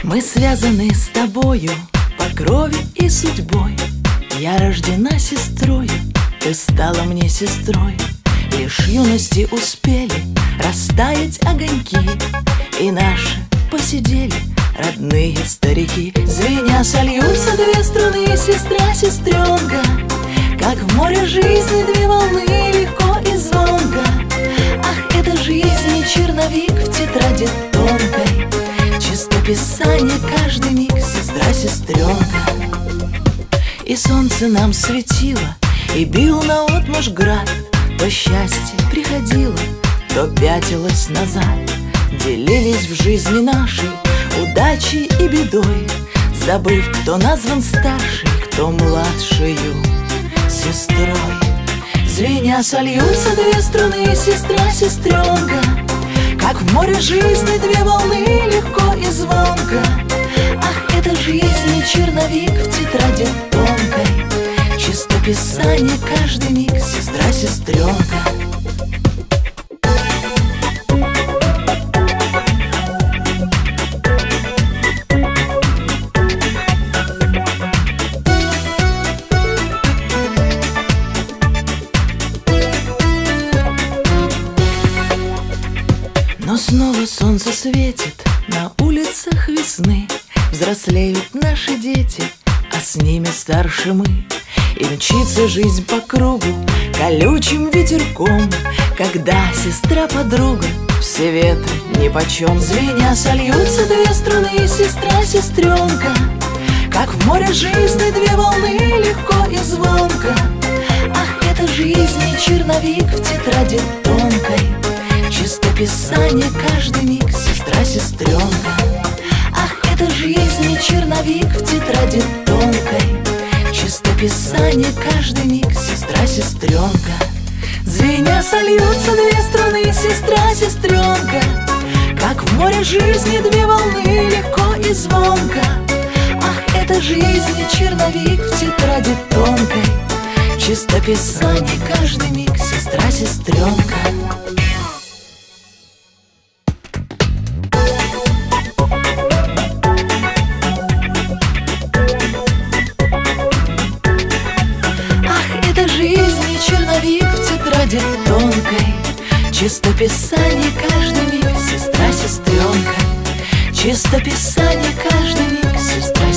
Мы связаны с тобою по крови и судьбой. Я рождена сестрою, ты стала мне сестрой. Лишь юности успели растаять огоньки, и наши посидели родные старики. Звеня сольются две струны, сестра, сестренка, как в море жизни две волны, легко и звонко. Ах, это жизнь, черновик в тетради тонкой, чистописание каждый миг, сестра, сестренка. И солнце нам светило, и бил наотмашь град. То счастье приходило, то пятилось назад. Делились в жизни нашей удачей и бедой, забыв, кто назван старшей, кто младшею сестрой. Звеня сольются две струны, сестра, сестренка, как в море жизни две волны, легко и звонко. Ах, это жизнь, черновик в тетради тонкой, чистописание каждый миг, сестра, сестренка. Но снова солнце светит на улицах весны. Взрослеют наши дети, а с ними старше мы. И мчится жизнь по кругу колючим ветерком, когда сестра-подруга, все ветры нипочем. Звеня сольются две струны, сестра, сестренка, как в море жизни две волны, легко и звонко. Ах, это жизнь, черновик в тетради тонкой, чистописание каждый миг, сестра, сестренка. Ах, это жизнь, черновик в тетради тонкой, чистописание каждый миг, сестра, сестренка. Звеня сольются две струны, сестра, сестренка, как в море жизни две волны, легко и звонко. Ах, это жизнь, черновик в тетради тонкой, чистописание каждый миг, сестра, сестренка. Черновик в тетради тонкой, чистописание каждый миг, сестра, сестренка. Чистописание каждый миг, сестра,